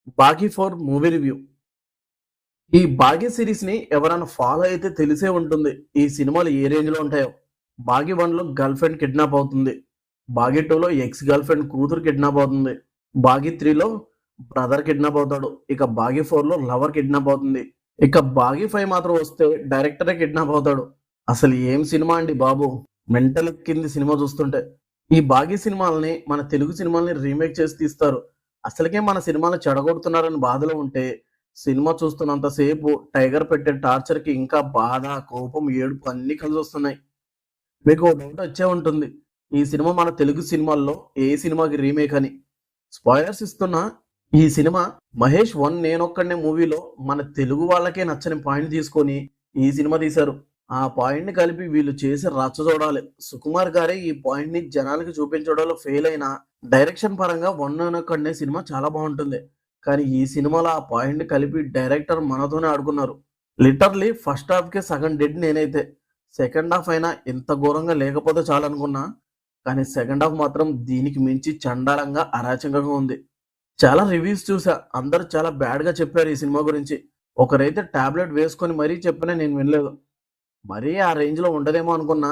'Baaghi 4' movie review. ఈ 'బాగీ' సిరీస్‌ని ఎవరైనా follow అయితే తెలిసే ఉంటుంది. ఈ సినిమాలు ఏ రేంజ్‌లో ఉంటాయో. 'బాగీ 1'లో గర్ల్ ఫ్రెండ్ కిడ్నాప్ అవుతుంది. 'బాగీ 2'లో ఎక్స్ గర్ల్ ఫ్రెండ్ కూతురు కిడ్నాప్ అవుతుంది. 'బాగీ 3'లో బ్రదర్ కిడ్నాప్ అవుతాడు. ఇక 'బాగీ 4'లో లవర్ కిడ్నాప్ అవుతుంది. ఇక 'బాగీ 5' మాత్రం వస్తే డైరెక్టరే కిడ్నాప్ అవుతాడు. అసలు ఏం సినిమా అండి బాబు! మెంటల్ ఎక్కింది సినిమా చూస్తుంటే. ఈ 'బాగీ' సినిమాల్ని మన తెలుగు సినిమాల్ని రీమేక్ చేసి తీస్తారు. అసలకే మన సినిమాలు చెడగొడుతున్నారని బాధలో ఉంటే, సినిమా చూస్తున్నంత సేపు టైగర్ పెట్టే టార్చర్‌కి ఇంకా బాధ, కోపం, ఏడుపు అన్నీ కలిసొస్తున్నాయి. మీకు ఓ డౌట్ వచ్చే ఉంటుంది. ఈ సినిమా మన తెలుగు సినిమాల్లో ఏ సినిమాకి రీమేక్ అని. స్పాయిలర్స్ ఇస్తున్నా, ఈ సినిమా 'మహేష్ 1 నేనొక్కడినే' మూవీలో మన తెలుగు వాళ్ళకే నచ్చని పాయింట్ తీసుకొని ఈ సినిమా తీశారు. ఆ పాయింట్‌ని కలిపి వీళ్ళు చేసి రచ్చ చూడాలి. సుకుమార్ గారే ఈ పాయింట్‌ని జనాలకి చూపించడంలో ఫెయిల్ అయినా, డైరెక్షన్ పరంగా 'వన్ నేనొక్కడినే' సినిమా చాలా బావుంటుంది. కానీ ఈ సినిమాలో ఆ పాయింట్‌ని కలిపి డైరెక్టర్ మనతోనే ఆడుకున్నారు. లిటరల్లీ ఫస్ట్ హాఫ్‌కే సగం డెడ్ నేనైతే. సెకండ్ హాఫ్ అయినా ఇంత ఘోరంగా లేకపోతే చాలనుకున్నా. కానీ సెకండ్ హాఫ్ మాత్రం దీనికి మించి చండాలంగా, అరాచకంగా ఉంది. చాలా రివ్యూస్ చూసా. అందరూ చాలా బ్యాడ్‌గా చెప్పారు ఈ సినిమా గురించి. ఒకరైతే టాబ్లెట్ వేసుకొని మరీ చెప్పినా నేను వినలేదు. మరీ ఆ రేంజ్‌లో ఉండదేమో అనుకున్నా.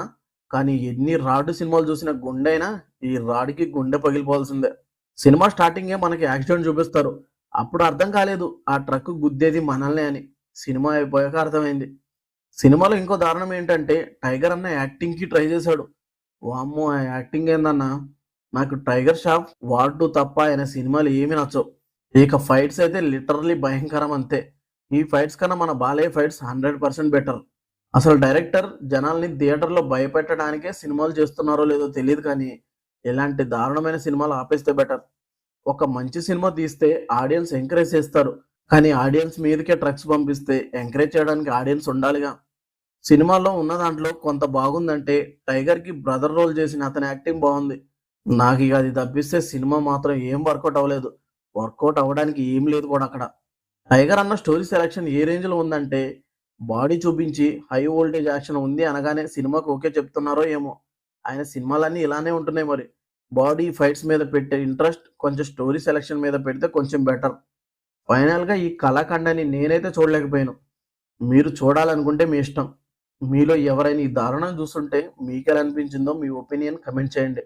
కానీ ఎన్ని రాడ్ సినిమాలు చూసిన గుండైనా ఈ రాడ్‌కి గుండె పగిలిపోవాల్సిందే. సినిమా స్టార్టింగే మనకి యాక్సిడెంట్ చూపిస్తారు. అప్పుడు అర్థం కాలేదు ఆ ట్రక్ గుద్దేది మనల్నే అని. సినిమా అయిపోయాక అర్థమైంది. సినిమాలో ఇంకో దారుణం ఏంటంటే టైగర్ అన్న యాక్టింగ్‌కి ట్రై చేశాడు. వామ్మో! ఆ యాక్టింగ్ ఏందన్నా! నాకు 'టైగర్ ష్రాఫ్', 'వార్ 2' తప్ప ఆయన సినిమాలు ఏమీ నచ్చవు. ఇక ఫైట్స్ అయితే లిటరల్లీ భయంకరం అంతే. ఈ ఫైట్స్ కన్నా మన బాలయ్య ఫైట్స్ 100% బెటర్. అసలు డైరెక్టర్ జనాల్ని థియేటర్‌లో భయపెట్టడానికే సినిమాలు చేస్తున్నారో లేదో తెలీదు కానీ, ఇలాంటి దారుణమైన సినిమాలు ఆపేస్తే బెటర్. ఒక మంచి సినిమా తీస్తే ఆడియన్స్ ఎంకరేజ్ చేస్తారు. కానీ ఆడియన్స్ మీదకే ట్రక్స్ పంపిస్తే ఎంకరేజ్ చేయడానికి ఆడియన్స్ ఉండాలిగా. సినిమాలో ఉన్న దాంట్లో కొంత బాగుందంటే 'టైగర్‌కి' బ్రదర్ రోల్ చేసిన అతని యాక్టింగ్ బావుంది. నాకిగ అది తప్పిస్తే సినిమా మాత్రం ఏం వర్కౌట్ అవ్వలేదు. వర్కౌట్ అవ్వడానికి ఏం లేదు కూడా అక్కడ. 'టైగర్' అన్న స్టోరీ సెలక్షన్ ఏ రేంజ్‌లో ఉందంటే, బాడీ చూపించి హై వోల్టేజ్ యాక్షన్ ఉంది అనగానే సినిమాకి ఓకే చెప్తున్నారో ఏమో! ఆయన సినిమాలన్నీ ఇలానే ఉంటున్నాయి మరి. బాడీ ఫైట్స్ మీద పెట్టే ఇంట్రెస్ట్ కొంచెం స్టోరీ సెలక్షన్ మీద పెడితే కొంచెం బెటర్. ఫైనల్‌గా ఈ కళాఖండాన్ని నేనైతే చూడలేకపోయాను. మీరు చూడాలనుకుంటే మీ ఇష్టం. మీలో ఎవరైనా ఈ దారుణం చూస్తుంటే మీకెలా అనిపించిందో మీ ఒపీనియన్ కామెంట్ చేయండి.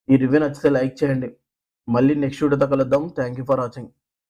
ఈ రివ్యూ నచ్చితే లైక్ చేయండి. మళ్ళీ నెక్స్ట్ వీడియోతో కలుద్దాం. Thank you for watching.